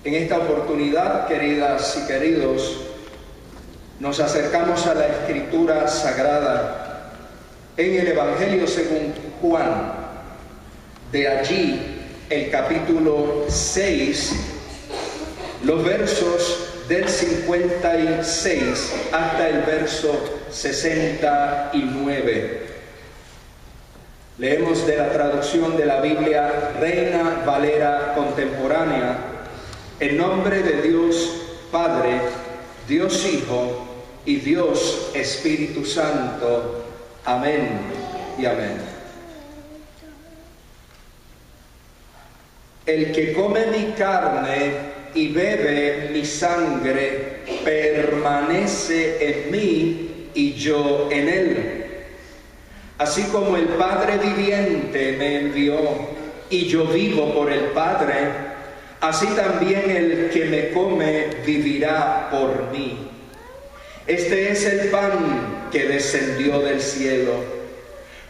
En esta oportunidad, queridas y queridos, nos acercamos a la Escritura Sagrada en el Evangelio según Juan. De allí, el capítulo 6, los versos del 56 hasta el verso 69. Leemos de la traducción de la Biblia Reina Valera Contemporánea. En nombre de Dios Padre, Dios Hijo y Dios Espíritu Santo. Amén y amén. El que come mi carne y bebe mi sangre permanece en mí y yo en él. Así como el Padre viviente me envió y yo vivo por el Padre, así también el que me come vivirá por mí. Este es el pan que descendió del cielo.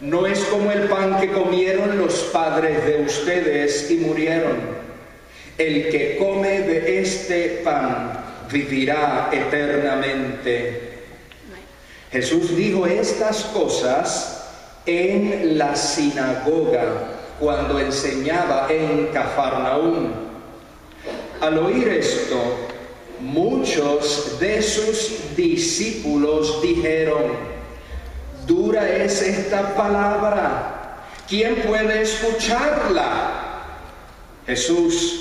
No es como el pan que comieron los padres de ustedes y murieron. El que come de este pan vivirá eternamente. Jesús dijo estas cosas en la sinagoga cuando enseñaba en Cafarnaúm. Al oír esto, muchos de sus discípulos dijeron: «Dura es esta palabra, ¿quién puede escucharla?». Jesús,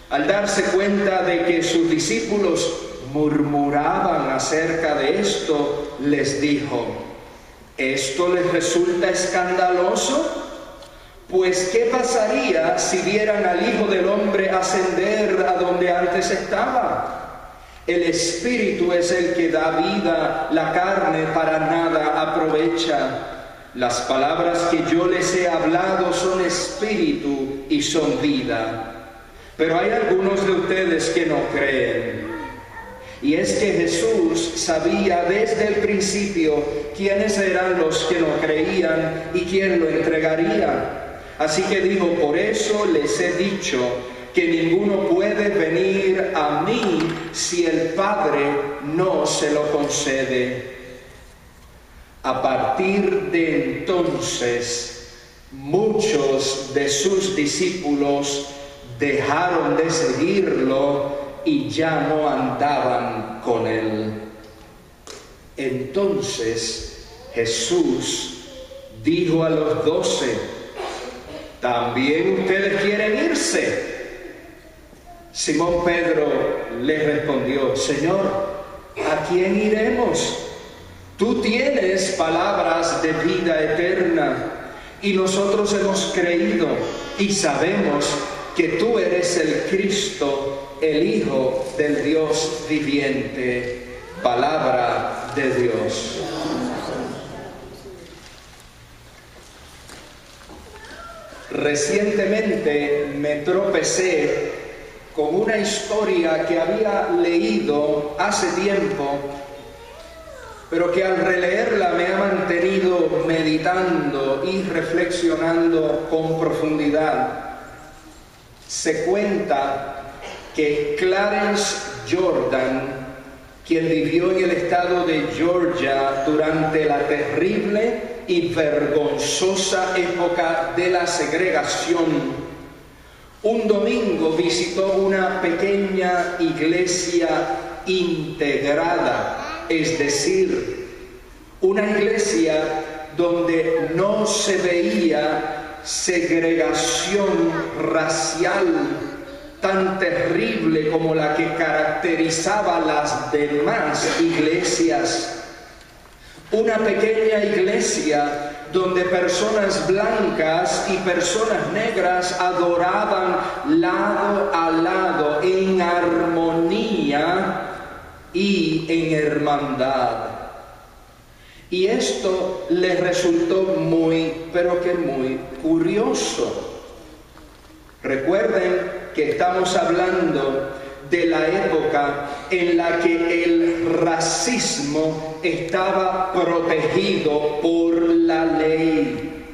al darse cuenta de que sus discípulos murmuraban acerca de esto, les dijo: «¿Esto les resulta escandaloso? Pues, ¿qué pasaría si vieran al Hijo del Hombre ascender a donde antes estaba? El Espíritu es el que da vida, la carne para nada aprovecha. Las palabras que yo les he hablado son espíritu y son vida. Pero hay algunos de ustedes que no creen». Y es que Jesús sabía desde el principio quiénes eran los que no creían y quién lo entregaría. Así que dijo: «Por eso les he dicho que ninguno puede venir a mí si el Padre no se lo concede». A partir de entonces, muchos de sus discípulos dejaron de seguirlo y ya no andaban con él. Entonces Jesús dijo a los 12: «¿También ustedes quieren irse?». Simón Pedro le respondió: «Señor, ¿a quién iremos? Tú tienes palabras de vida eterna, y nosotros hemos creído y sabemos que tú eres el Cristo, el Hijo del Dios viviente». Palabra de Dios. Recientemente me tropecé con una historia que había leído hace tiempo, pero que al releerla me ha mantenido meditando y reflexionando con profundidad. Se cuenta que Clarence Jordan, quien vivió en el estado de Georgia durante la terrible y vergonzosa época de la segregación, un domingo visitó una pequeña iglesia integrada, es decir, una iglesia donde no se veía segregación racial tan terrible como la que caracterizaba las demás iglesias. Una pequeña iglesia donde personas blancas y personas negras adoraban lado a lado en armonía y en hermandad. Y esto les resultó muy, pero que muy curioso. Recuerden que estamos hablando de la época en la que el racismo estaba protegido por la ley,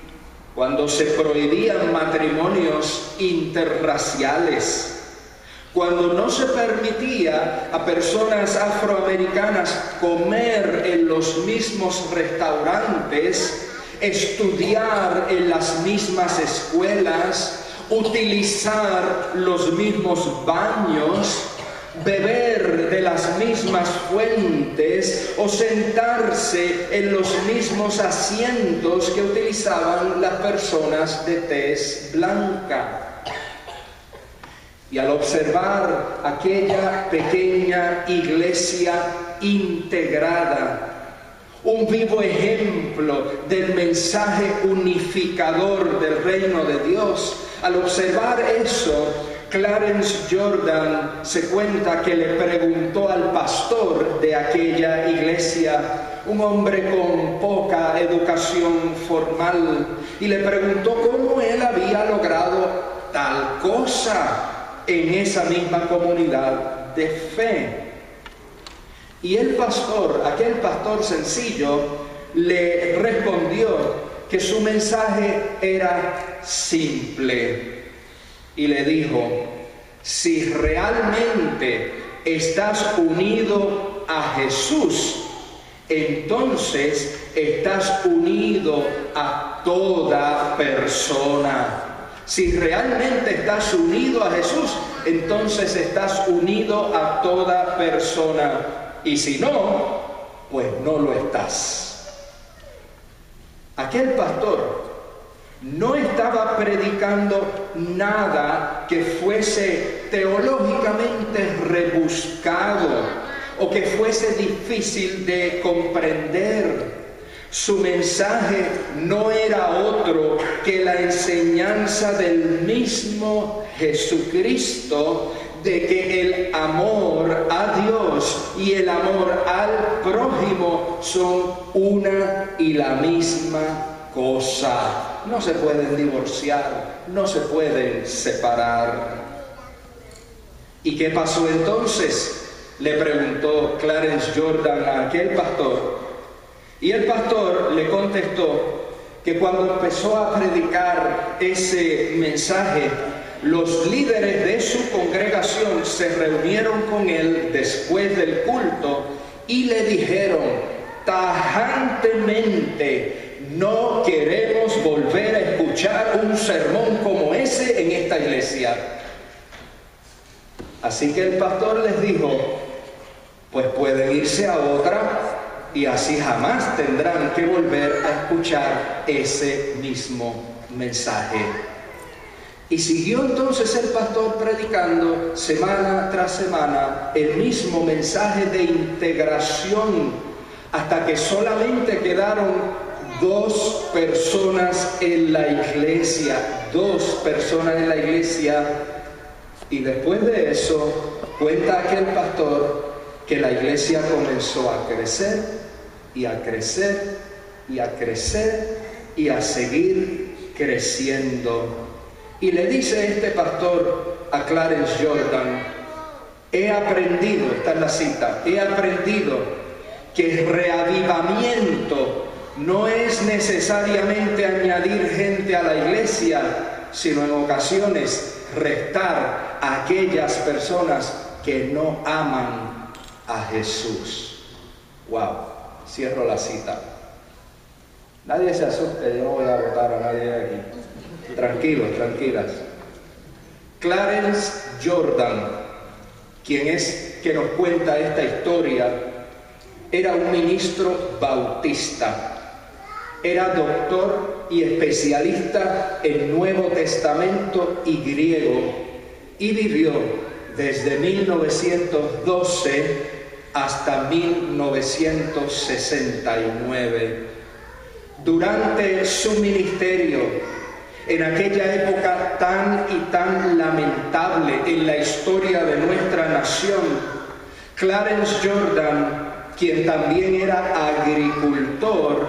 cuando se prohibían matrimonios interraciales, cuando no se permitía a personas afroamericanas comer en los mismos restaurantes, estudiar en las mismas escuelas, utilizar los mismos baños, beber de las mismas fuentes o sentarse en los mismos asientos que utilizaban las personas de tez blanca. Y al observar aquella pequeña iglesia integrada, un vivo ejemplo del mensaje unificador del reino de Dios, al observar eso, Clarence Jordan se cuenta que le preguntó al pastor de aquella iglesia, un hombre con poca educación formal, y le preguntó cómo él había logrado tal cosa en esa misma comunidad de fe. Y el pastor, aquel pastor sencillo, le respondió que su mensaje era simple. Y le dijo: si realmente estás unido a Jesús, entonces estás unido a toda persona. Si realmente estás unido a Jesús, entonces estás unido a toda persona. Y si no, pues no lo estás. Aquel pastor no estaba predicando nada que fuese teológicamente rebuscado o que fuese difícil de comprender. Su mensaje no era otro que la enseñanza del mismo Jesucristo, de que el amor a Dios y el amor al prójimo son una y la misma cosa. No se pueden divorciar, no se pueden separar. ¿Y qué pasó entonces?, le preguntó Clarence Jordan a aquel pastor. Y el pastor le contestó que cuando empezó a predicar ese mensaje, los líderes de su congregación se reunieron con él después del culto y le dijeron tajantemente: no queremos volver a escuchar un sermón como ese en esta iglesia. Así que el pastor les dijo: pues pueden irse a otra, y así jamás tendrán que volver a escuchar ese mismo mensaje. Y siguió entonces el pastor predicando semana tras semana el mismo mensaje de integración, hasta que solamente quedaron 2 personas en la iglesia, 2 personas en la iglesia. Y después de eso, cuenta aquel pastor que la iglesia comenzó a crecer y a crecer y a crecer y a seguir creciendo. Y le dice este pastor a Clarence Jordan: he aprendido, esta es la cita, he aprendido que reavivamiento no es necesariamente añadir gente a la iglesia, sino en ocasiones restar a aquellas personas que no aman a Jesús. Wow, cierro la cita. Nadie se asuste, yo no voy a votar a nadie de aquí. Tranquilos, tranquilas. Clarence Jordan, quien es que nos cuenta esta historia, era un ministro bautista. Era doctor y especialista en Nuevo Testamento y griego, y vivió desde 1912 hasta 1969. Durante su ministerio, en aquella época tan y tan lamentable en la historia de nuestra nación, Clarence Jordan, quien también era agricultor,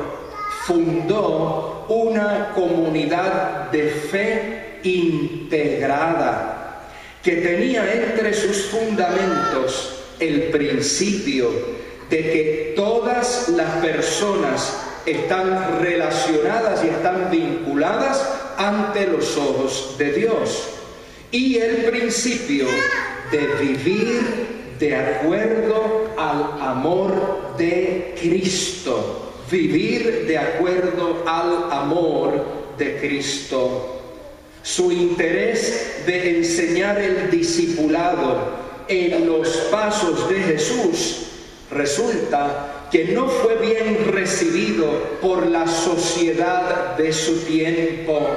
fundó una comunidad de fe integrada que tenía entre sus fundamentos el principio de que todas las personas están relacionadas y están vinculadas ante los ojos de Dios, y el principio de vivir de acuerdo al amor de Cristo. Vivir de acuerdo al amor de Cristo. Su interés de enseñar el discipulado en los pasos de Jesús resulta que no fue bien recibido por la sociedad de su tiempo.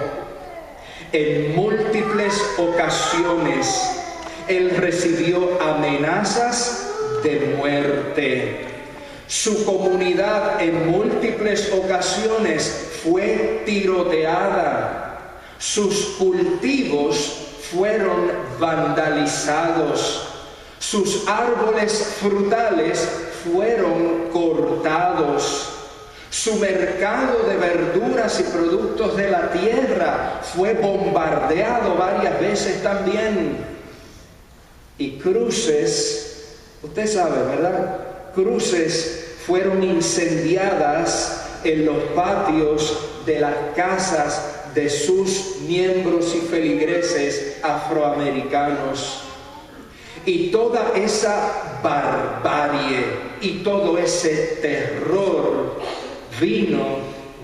En múltiples ocasiones, él recibió amenazas de muerte. Su comunidad en múltiples ocasiones fue tiroteada. Sus cultivos fueron vandalizados. Sus árboles frutales fueron cortados. Su mercado de verduras y productos de la tierra fue bombardeado varias veces también. Y cruces, usted sabe, ¿verdad? Cruces fueron incendiadas en los patios de las casas de sus miembros y feligreses afroamericanos. Y toda esa barbarie y todo ese terror vino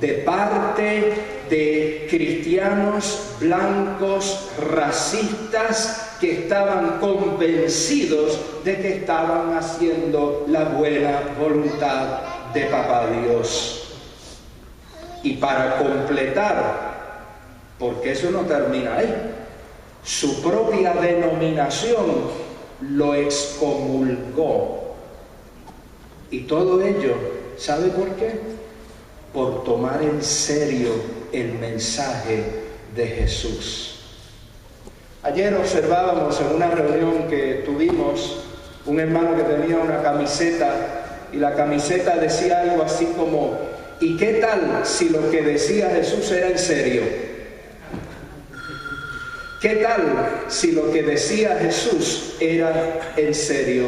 de parte de cristianos blancos racistas que estaban convencidos de que estaban haciendo la buena voluntad de Papá Dios. Y para completar, porque eso no termina ahí, su propia denominación lo excomulgó. Y todo ello, ¿sabe por qué? Por tomar en serio el mensaje de Jesús. Ayer observábamos en una reunión que tuvimos un hermano que tenía una camiseta y la camiseta decía algo así como: ¿y qué tal si lo que decía Jesús era en serio? ¿Qué tal si lo que decía Jesús era en serio?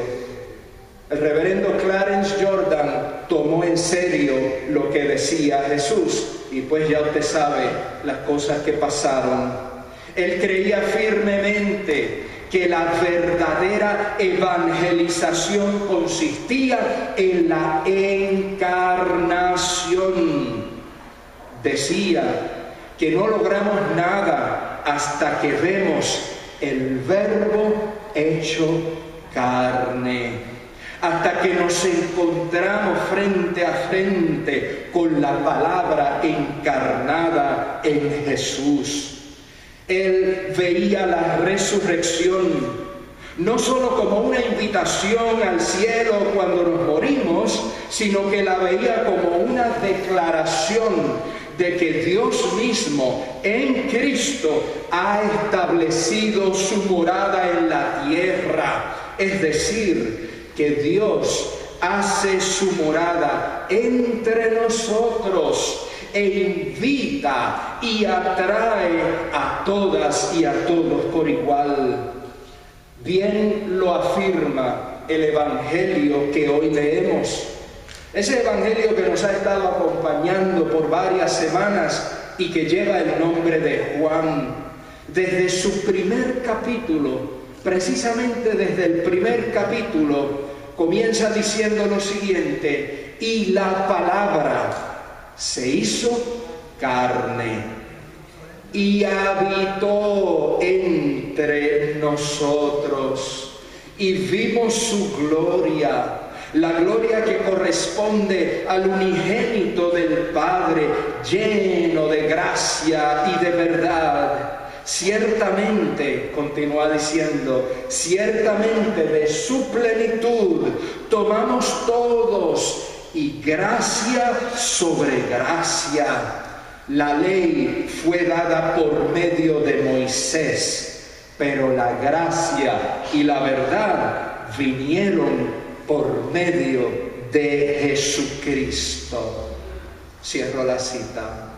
El reverendo Clarence Jordan tomó en serio lo que decía Jesús y pues ya usted sabe las cosas que pasaron. Él creía firmemente que la verdadera evangelización consistía en la encarnación. Decía que no logramos nada hasta que vemos el Verbo hecho carne, hasta que nos encontramos frente a frente con la palabra encarnada en Jesús. Él veía la resurrección no solo como una invitación al cielo cuando nos morimos, sino que la veía como una declaración de que Dios mismo en Cristo ha establecido su morada en la tierra. Es decir, que Dios hace su morada entre nosotros e invita y atrae a todas y a todos por igual. Bien lo afirma el Evangelio que hoy leemos. Ese Evangelio que nos ha estado acompañando por varias semanas y que lleva el nombre de Juan. Desde su primer capítulo, precisamente desde el primer capítulo, comienza diciendo lo siguiente: y la palabra se hizo carne y habitó entre nosotros y vimos su gloria. La gloria que corresponde al unigénito del Padre, lleno de gracia y de verdad. Ciertamente, continúa diciendo, ciertamente de su plenitud tomamos todos y gracia sobre gracia. La ley fue dada por medio de Moisés, pero la gracia y la verdad vinieron por medio de Jesucristo. Cierro la cita.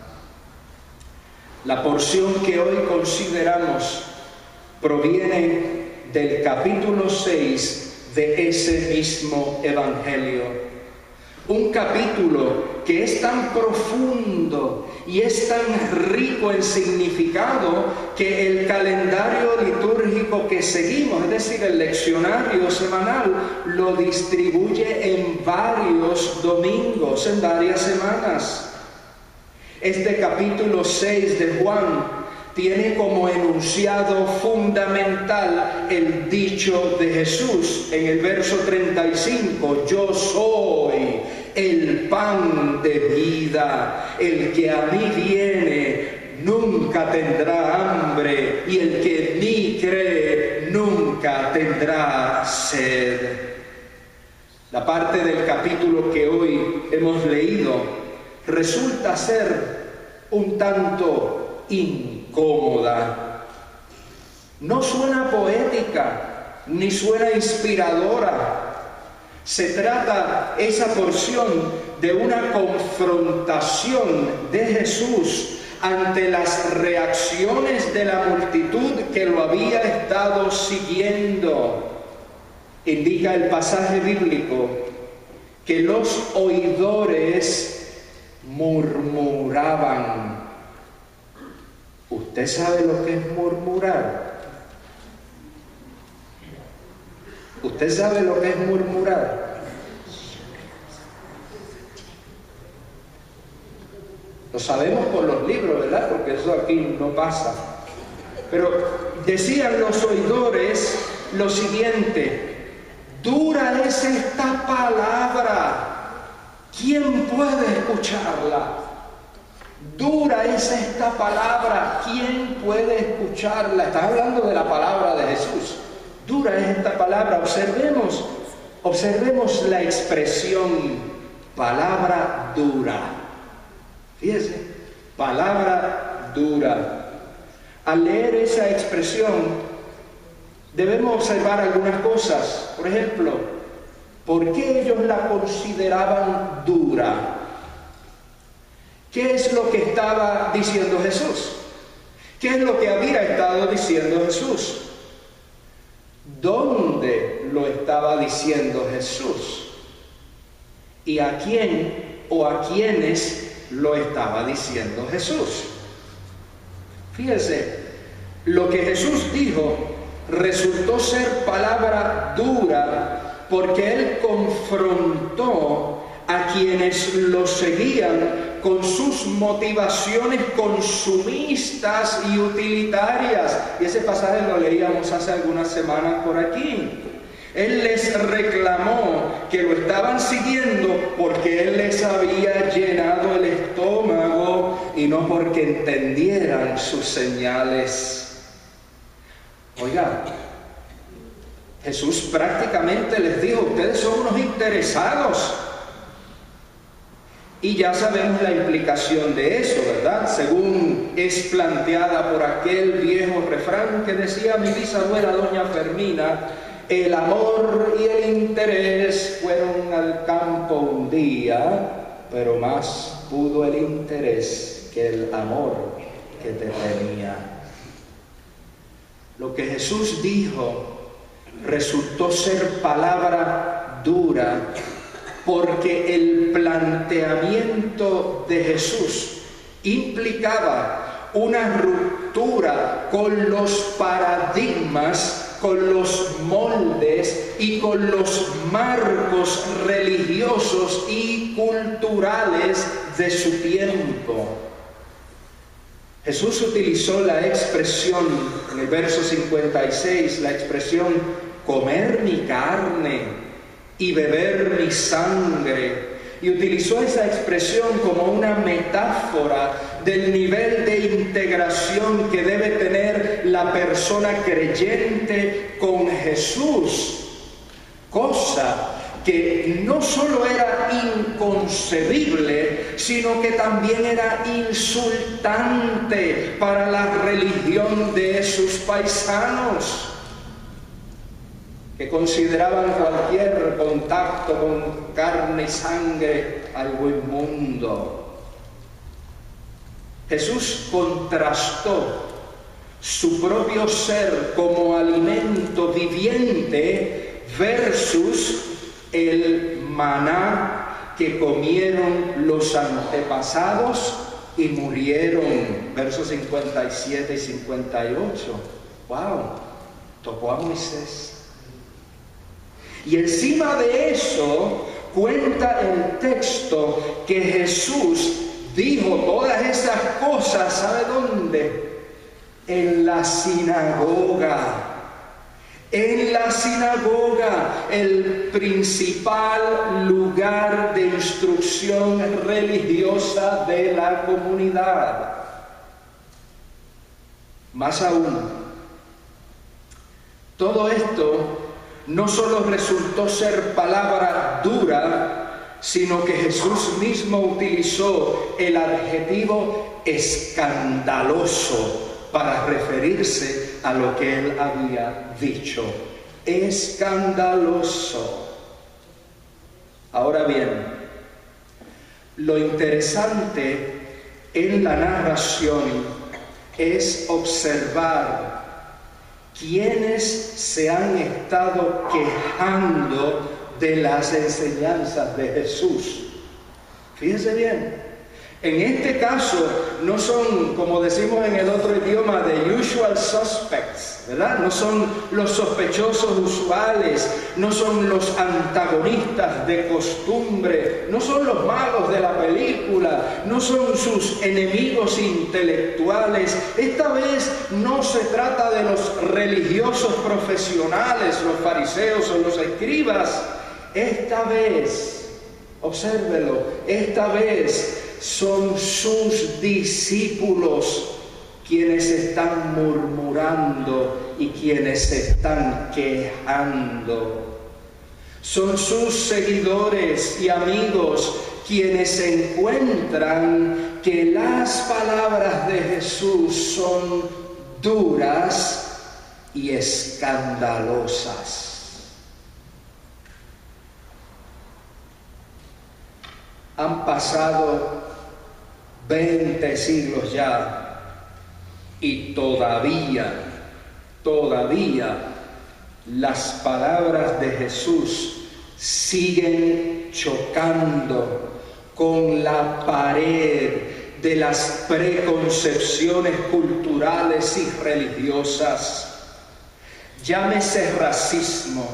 La porción que hoy consideramos proviene del capítulo 6 de ese mismo Evangelio. Un capítulo que es tan profundo y es tan rico en significado que el calendario litúrgico domingo que seguimos, es decir, el leccionario semanal, lo distribuye en varios domingos, en varias semanas. Este capítulo 6 de Juan tiene como enunciado fundamental el dicho de Jesús en el verso 35, yo soy el pan de vida, el que a mí viene nunca tendrá hambre y el que en mí cree nunca tendrá sed. La parte del capítulo que hoy hemos leído resulta ser un tanto incómoda. No suena poética, ni suena inspiradora. Se trata esa porción de una confrontación de Jesús ante las reacciones de la multitud que lo había estado siguiendo. Indica el pasaje bíblico que los oidores murmuraban. ¿Usted sabe lo que es murmurar? ¿Usted sabe lo que es murmurar? Lo sabemos por los libros, ¿verdad? Porque eso aquí no pasa. Pero decían los oidores lo siguiente: dura es esta palabra, ¿quién puede escucharla? Dura es esta palabra, ¿quién puede escucharla? Está hablando de la palabra de Jesús. Dura es esta palabra. Observemos la expresión palabra dura. Fíjese, palabra dura. Al leer esa expresión debemos observar algunas cosas. Por ejemplo, ¿por qué ellos la consideraban dura? ¿Qué es lo que estaba diciendo Jesús? ¿Qué es lo que había estado diciendo Jesús? ¿Dónde lo estaba diciendo Jesús? ¿Y a quién o a quiénes lo estaba diciendo Jesús? Fíjese, lo que Jesús dijo resultó ser palabra dura porque Él confrontó a quienes lo seguían con sus motivaciones consumistas y utilitarias. Y ese pasaje lo leíamos hace algunas semanas por aquí. Él les reclamó que lo estaban siguiendo porque Él les había llenado el estómago y no porque entendieran sus señales. Oiga, Jesús prácticamente les dijo: ustedes son unos interesados. Y ya sabemos la implicación de eso, ¿verdad? Según es planteada por aquel viejo refrán que decía mi bisabuela doña Fermina: el amor y el interés fueron al campo un día, pero más pudo el interés que el amor que te tenía. Lo que Jesús dijo resultó ser palabra dura porque el planteamiento de Jesús implicaba una ruptura con los paradigmas, con los moldes y con los marcos religiosos y culturales de su tiempo. Jesús utilizó la expresión, en el verso 56, la expresión comer mi carne y beber mi sangre, y utilizó esa expresión como una metáfora del nivel de integración que debe tener la persona creyente con Jesús, cosa que no solo era inconcebible, sino que también era insultante para la religión de sus paisanos, que consideraban cualquier contacto con carne y sangre algo inmundo. Jesús contrastó su propio ser como alimento viviente versus el maná que comieron los antepasados y murieron. Versos 57 y 58. ¡Wow! tocó a Moisés. Y encima de eso cuenta el texto que Jesús dijo todas esas cosas, ¿sabe dónde? En la sinagoga. En la sinagoga, el principal lugar de instrucción religiosa de la comunidad. Más aún, todo esto no solo resultó ser palabra dura, sino que Jesús mismo utilizó el adjetivo escandaloso para referirse a lo que él había dicho. Escandaloso. Ahora bien, lo interesante en la narración es observar quiénes se han estado quejando de las enseñanzas de Jesús. Fíjense bien. En este caso, no son, como decimos en el otro idioma, the usual suspects, ¿verdad? No son los sospechosos usuales, no son los antagonistas de costumbre, no son los malos de la película, no son sus enemigos intelectuales. Esta vez no se trata de los religiosos profesionales, los fariseos o los escribas. Esta vez, obsérvelo, esta vez son sus discípulos quienes están murmurando y quienes se están quejando. Son sus seguidores y amigos quienes encuentran que las palabras de Jesús son duras y escandalosas. Han pasado 20 siglos ya y todavía las palabras de Jesús siguen chocando con la pared de las preconcepciones culturales y religiosas. Llámese racismo,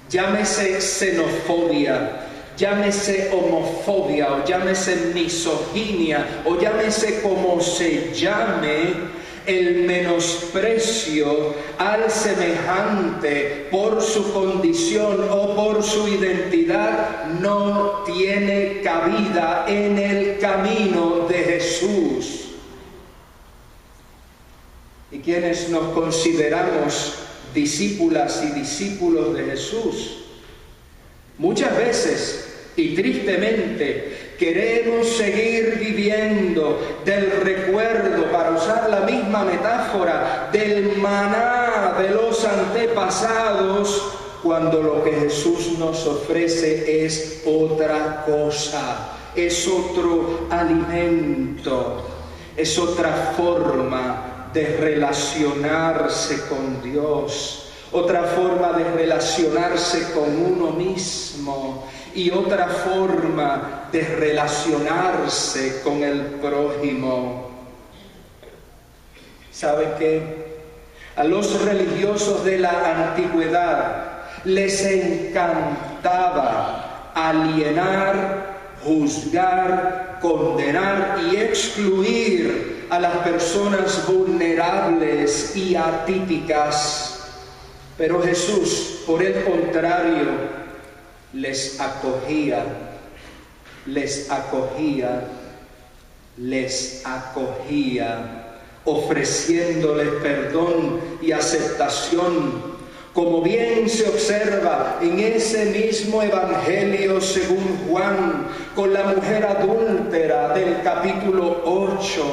llámese xenofobia, llámese homofobia o llámese misoginia o llámese como se llame, el menosprecio al semejante por su condición o por su identidad no tiene cabida en el camino de Jesús. Y quienes nos consideramos discípulas y discípulos de Jesús, muchas veces y tristemente queremos seguir viviendo del recuerdo, para usar la misma metáfora, del maná de los antepasados, cuando lo que Jesús nos ofrece es otra cosa, es otro alimento, es otra forma de relacionarse con Dios, otra forma de relacionarse con uno mismo y otra forma de relacionarse con el prójimo. ¿Sabe qué? A los religiosos de la antigüedad les encantaba alienar, juzgar, condenar y excluir a las personas vulnerables y atípicas. Pero Jesús, por el contrario, les acogía, ofreciéndoles perdón y aceptación, como bien se observa en ese mismo Evangelio según Juan, con la mujer adúltera del capítulo 8,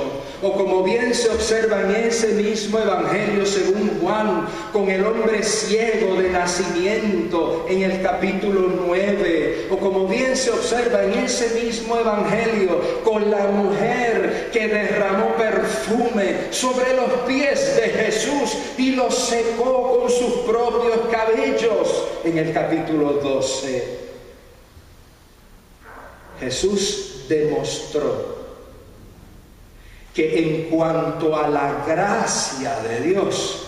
o como bien se observa en ese mismo Evangelio según Juan, con el hombre ciego de nacimiento en el capítulo 9, o como bien se observa en ese mismo Evangelio con la mujer que derramó perfume sobre los pies de Jesús y los secó con sus propios cabellos en el capítulo 12. Jesús demostró que en cuanto a la gracia de Dios,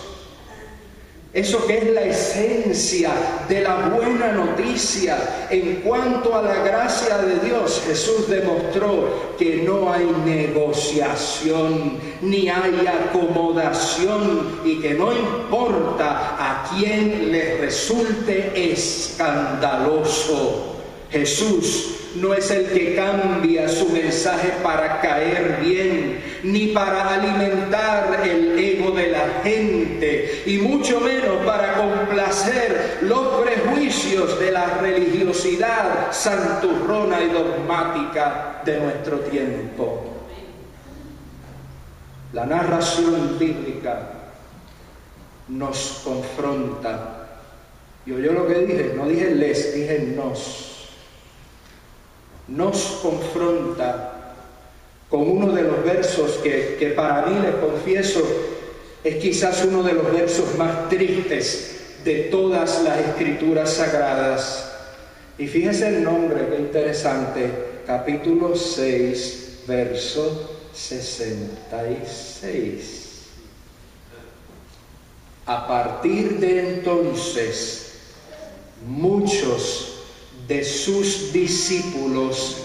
Eso que es la esencia de la buena noticia. En cuanto a la gracia de Dios, Jesús demostró que no hay negociación, ni hay acomodación, y que no importa a quién le resulte escandaloso. Jesús no es el que cambia su mensaje para caer bien, ni para alimentar el ego de la gente, y mucho menos para complacer los prejuicios de la religiosidad santurrona y dogmática de nuestro tiempo. La narración bíblica nos confronta. Y oyó lo que dije, no dije les, dije nos. Nos confronta con uno de los versos que para mí, les confieso, es quizás uno de los versos más tristes de todas las escrituras sagradas. Y fíjese el nombre, qué interesante, capítulo 6, verso 66. A partir de entonces, muchos de sus discípulos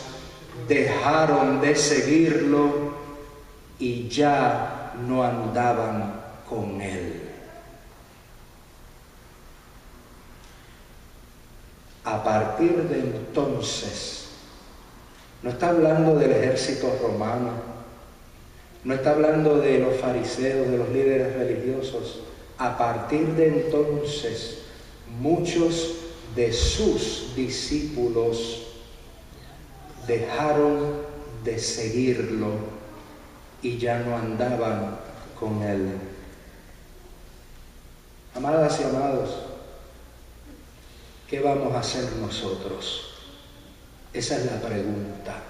dejaron de seguirlo y ya no andaban con él. A partir de entonces, no está hablando del ejército romano, no está hablando de los fariseos, de los líderes religiosos. A partir de entonces, muchos de sus discípulos dejaron de seguirlo y ya no andaban con él. Amadas y amados, ¿qué vamos a hacer nosotros? Esa es la pregunta.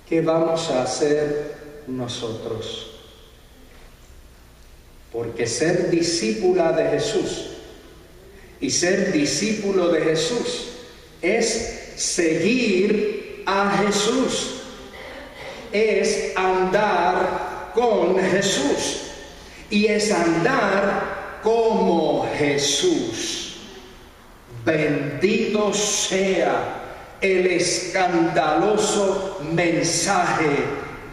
¿Qué vamos a hacer nosotros? Porque ser discípula de Jesús y ser discípulo de Jesús es seguir a Jesús, es andar con Jesús y es andar como Jesús. Bendito sea el escandaloso mensaje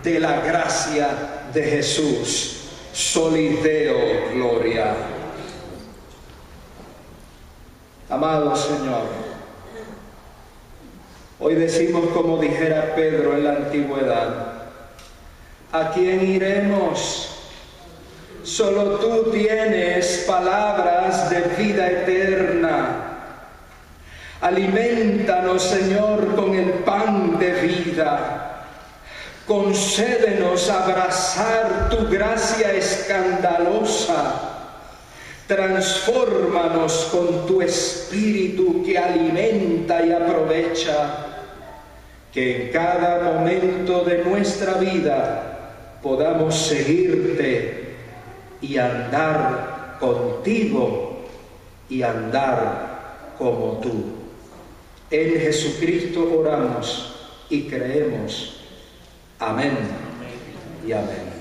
de la gracia de Jesús. Soli Deo Gloria. Amado Señor, hoy decimos como dijera Pedro en la antigüedad: ¿a quién iremos? Solo tú tienes palabras de vida eterna. Aliméntanos, Señor, con el pan de vida. Concédenos abrazar tu gracia escandalosa. Transfórmanos con tu espíritu que alimenta y aprovecha, que en cada momento de nuestra vida podamos seguirte y andar contigo y andar como tú. En Jesucristo oramos y creemos. Amén y amén.